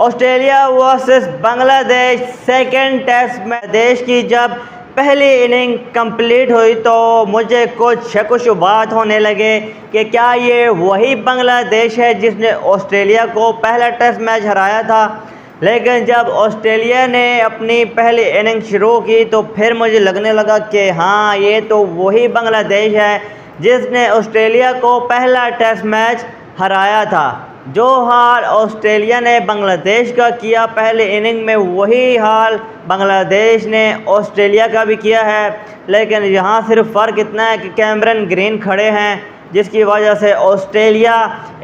Australia versus Bangladesh second test में देश की जब पहली इनिंग कंप्लीट हुई तो मुझे कुछ शक व शुबात होने लगे कि क्या ये वही बांग्लादेश है जिसने ऑस्ट्रेलिया को पहला टेस्ट मैच हराया था। लेकिन जब ऑस्ट्रेलिया ने अपनी पहली इनिंग शुरू की तो फिर मुझे लगने लगा कि हाँ, ये तो वही बांग्लादेश है जिसने ऑस्ट्रेलिया को पहला टेस्ट मैच हराया था। जो हाल ऑस्ट्रेलिया ने बांग्लादेश का किया पहले इनिंग में, वही हाल बांग्लादेश ने ऑस्ट्रेलिया का भी किया है। लेकिन यहाँ सिर्फ फ़र्क इतना है कि कैमरन ग्रीन खड़े हैं, जिसकी वजह से ऑस्ट्रेलिया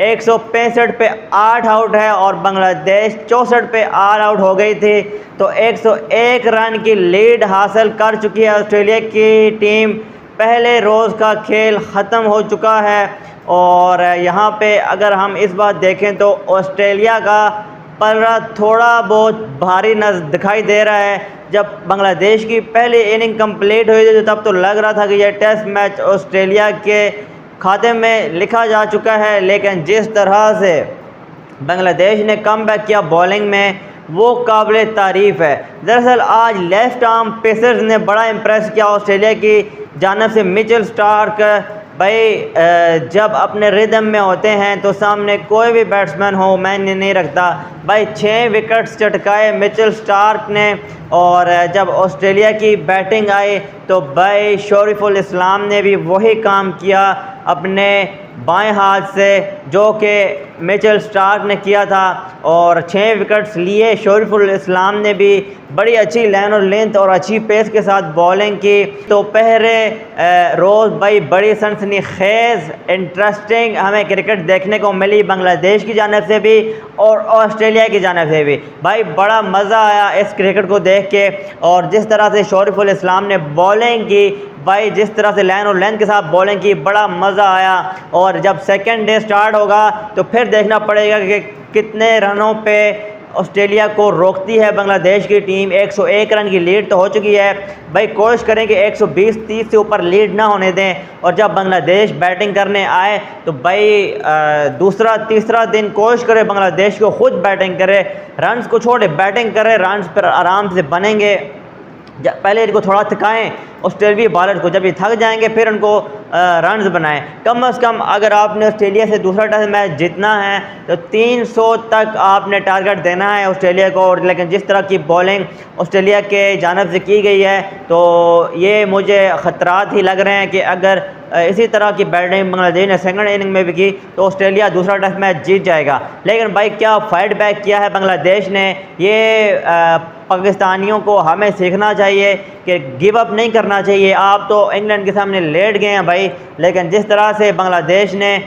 165 पे 8 आउट है और बांग्लादेश 64 पे ऑल आउट हो गई थी। तो 101 रन की लीड हासिल कर चुकी है ऑस्ट्रेलिया की टीम। पहले रोज़ का खेल ख़त्म हो चुका है और यहाँ पे अगर हम इस बात देखें तो ऑस्ट्रेलिया का पलड़ा थोड़ा बहुत भारी दिखाई दे रहा है। जब बांग्लादेश की पहली इनिंग कंप्लीट हुई थी तब तो लग रहा था कि यह टेस्ट मैच ऑस्ट्रेलिया के खाते में लिखा जा चुका है। लेकिन जिस तरह से बांग्लादेश ने कमबैक किया बॉलिंग में, वो काबिल तारीफ़ है। दरअसल आज लेफ़्ट आर्म पेसर्स ने बड़ा इम्प्रेस किया ऑस्ट्रेलिया की जानिब से। मिचेल स्टार्क भाई जब अपने रिदम में होते हैं तो सामने कोई भी बैट्समैन हो मैंने नहीं रखता। भाई 6 विकेट्स चटकाए मिचेल स्टार्क ने। और जब ऑस्ट्रेलिया की बैटिंग आई तो भाई शरीफुल इस्लाम ने भी वही काम किया अपने बाएं हाथ से जो कि मिचेल स्टार्क ने किया था और 6 विकेट्स लिए। शरीफुल इस्लाम ने भी बड़ी अच्छी लाइन और लेंथ और अच्छी पेस के साथ बॉलिंग की। तो पहले रोज़ भाई बड़ी सनसनीखेज़ इंटरेस्टिंग हमें क्रिकेट देखने को मिली बांग्लादेश की जानिब से भी और ऑस्ट्रेलिया की जानिब से भी। भाई बड़ा मज़ा आया इस क्रिकेट को देख के। और जिस तरह से शरीफुल इस्लाम ने बॉलिंग की, भाई जिस तरह से लाइन और लेंथ के साथ बॉलिंग की, बड़ा मज़ा आया। और जब सेकेंड डे स्टार्ट होगा तो फिर देखना पड़ेगा कि कितने रनों पे ऑस्ट्रेलिया को रोकती है बांग्लादेश की टीम। 101 रन की लीड तो हो चुकी है। भाई कोशिश करें कि 120-30 से ऊपर लीड ना होने दें। और जब बांग्लादेश बैटिंग करने आए तो भाई दूसरा तीसरा दिन कोशिश करे बांग्लादेश को खुद बैटिंग करे, रन्स को छोड़े बैटिंग करे, रन्स पर आराम से बनेंगे। पहले इनको थोड़ा थकाएं ऑस्ट्रेलियाई बॉलर को, जब ये थक जाएंगे फिर उनको रन्स बनाएं। कम से कम अगर आपने ऑस्ट्रेलिया से दूसरा टेस्ट मैच जीतना है तो 300 तक आपने टारगेट देना है ऑस्ट्रेलिया को। लेकिन जिस तरह की बॉलिंग ऑस्ट्रेलिया के जानिब से की गई है तो ये मुझे ख़तरात ही लग रहे हैं कि अगर इसी तरह की बैटिंग बांग्लादेश ने सेकंड इनिंग में भी की तो ऑस्ट्रेलिया दूसरा टेस्ट मैच जीत जाएगा। लेकिन भाई क्या फाइट बैक किया है बांग्लादेश ने। ये पाकिस्तानियों को हमें सीखना चाहिए कि गिव अप नहीं करना चाहिए। आप तो इंग्लैंड के सामने लेट गए हैं भाई, लेकिन जिस तरह से बांग्लादेश ने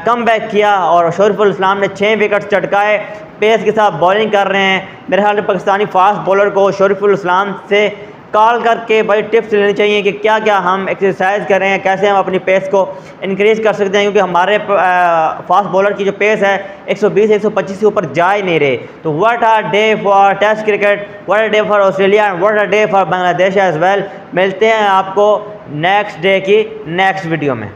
कम बैक किया और शरीफुल इस्लाम ने 6 विकेट चटकाए, पेस के साथ बॉलिंग कर रहे हैं। मेरे ख्याल में पाकिस्तानी फास्ट बॉलर को शरीफुल इस्लाम से कॉल करके भाई टिप्स लेनी चाहिए कि क्या क्या हम एक्सरसाइज कर रहे हैं, कैसे हम अपनी पेस को इंक्रीज़ कर सकते हैं। क्योंकि हमारे फास्ट बॉलर की जो पेस है 120-125 से ऊपर जा ही नहीं रहे। तो what a day for test cricket, what a day for Australia and what a day for Bangladesh as well. मिलते हैं आपको नेक्स्ट डे की नेक्स्ट वीडियो में।